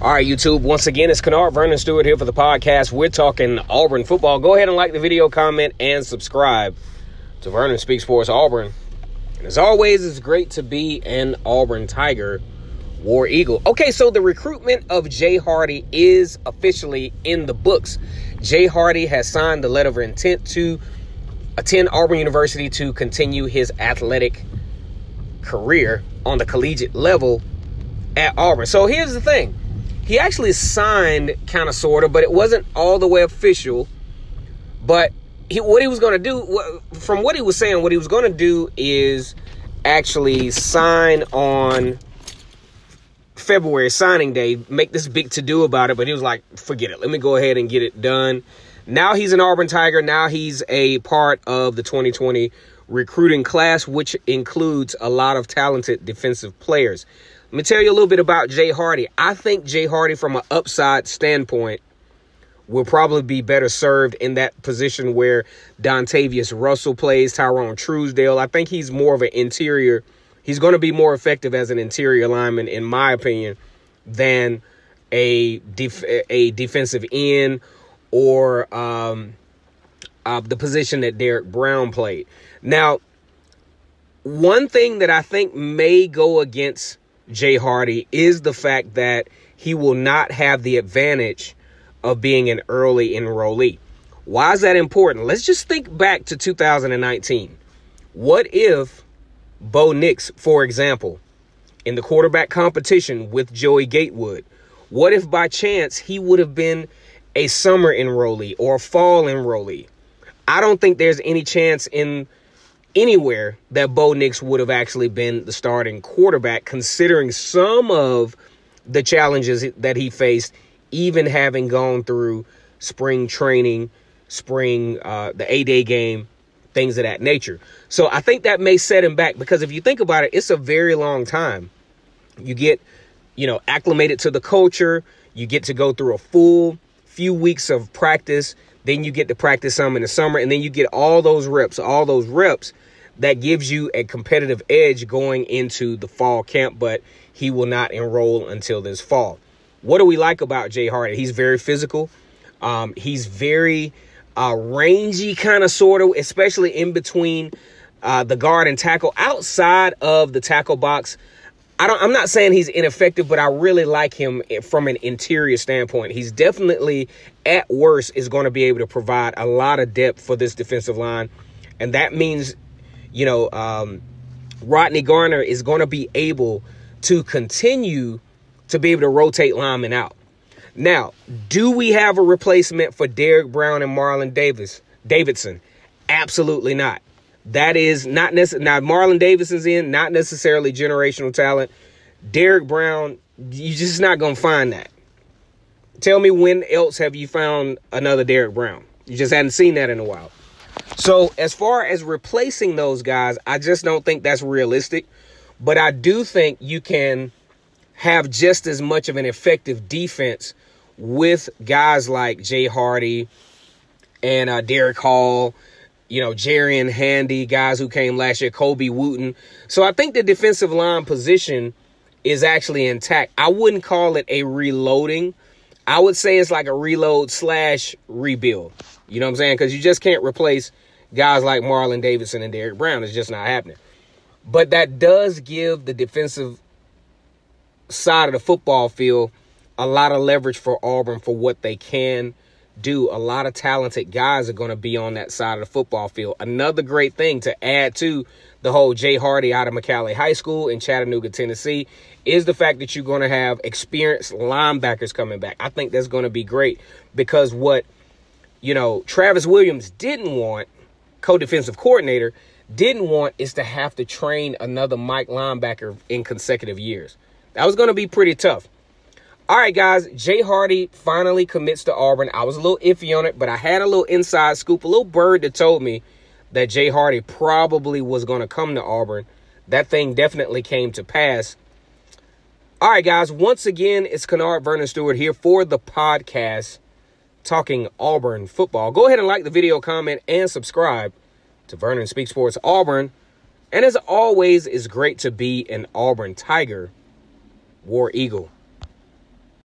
All right, YouTube, once again, it's Kennard Vernon Stewart here for the podcast. We're talking Auburn football. Go ahead and like the video, comment, and subscribe to Vernon Speaks Sports Auburn. And as always, it's great to be an Auburn Tiger, War Eagle. Okay, so the recruitment of Jay Hardy is officially in the books. Jay Hardy has signed the letter of intent to attend Auburn University to continue his athletic career on the collegiate level at Auburn. So here's the thing. He actually signed kind of, sort of, but it wasn't all the way official. But what he was going to do, from what he was saying, what he was going to do is actually sign on February, signing day, make this big to-do about it. But he was like, forget it. Let me go ahead and get it done. Now he's an Auburn Tiger. Now he's a part of the 2020 recruiting class, which includes a lot of talented defensive players. Let me tell you a little bit about Jay Hardy. I think Jay Hardy, from an upside standpoint, will probably be better served in that position where Dontavius Russell plays, Tyrone Truesdale. I think he's more of an interior. He's going to be more effective as an interior lineman, in my opinion, than a defensive end or the position that Derek Brown played. Now, one thing that I think may go against Jay Hardy is the fact that he will not have the advantage of being an early enrollee. Why is that important? Let's just think back to 2019. What if Bo Nix, for example, in the quarterback competition with Joey Gatewood, what if by chance he would have been a summer enrollee or a fall enrollee? I don't think there's any chance in anywhere that Bo Nix would have actually been the starting quarterback, considering some of the challenges that he faced, even having gone through spring training, the A-Day game, things of that nature. So I think that may set him back, because if you think about it, it's a very long time. You get, acclimated to the culture. You get to go through a full few weeks of practice. Then you get to practice some in the summer, and then you get all those reps that gives you a competitive edge going into the fall camp, but he will not enroll until this fall. What do we like about Jay Hardy? He's very physical. He's very rangy, kind of, sort of, especially in between the guard and tackle. Outside of the tackle box, I'm not saying he's ineffective, but I really like him from an interior standpoint. He's definitely, at worst, is going to be able to provide a lot of depth for this defensive line. And that means, Rodney Garner is going to be able to continue to be able to rotate linemen out. Now, do we have a replacement for Derek Brown and Marlon Davidson? Absolutely not. That is not necessarily. Now, Marlon Davidson's in, not necessarily generational talent. Derek Brown, you're just not going to find that. Tell me, when else have you found another Derek Brown? You just hadn't seen that in a while. So as far as replacing those guys, I just don't think that's realistic. But I do think you can have just as much of an effective defense with guys like Jay Hardy and Derek Hall, Jarian Handy, guys who came last year, Kobe Wooten. So I think the defensive line position is actually intact. I wouldn't call it a reloading. I would say it's like a reload / rebuild. You know what I'm saying? Because you just can't replace guys like Marlon Davidson and Derek Brown. It's just not happening. But that does give the defensive side of the football field a lot of leverage for Auburn for what they can do. A lot of talented guys are going to be on that side of the football field. Another great thing to add to the whole Jay Hardy out of McCallie High School in Chattanooga, Tennessee, is the fact that you're going to have experienced linebackers coming back. I think that's going to be great, because what, Travis Williams didn't want, co-defensive coordinator, didn't want, is to have to train another Mike linebacker in consecutive years. That was going to be pretty tough. All right, guys, Jay Hardy finally commits to Auburn. I was a little iffy on it, but I had a little inside scoop, a little bird that told me that Jay Hardy probably was going to come to Auburn. That thing definitely came to pass. All right, guys, once again, it's Kennard Vernon Stewart here for the podcast talking Auburn football. Go ahead and like the video, comment, and subscribe to Vernon Speaks Sports Auburn. And as always, it's great to be an Auburn Tiger, War Eagle.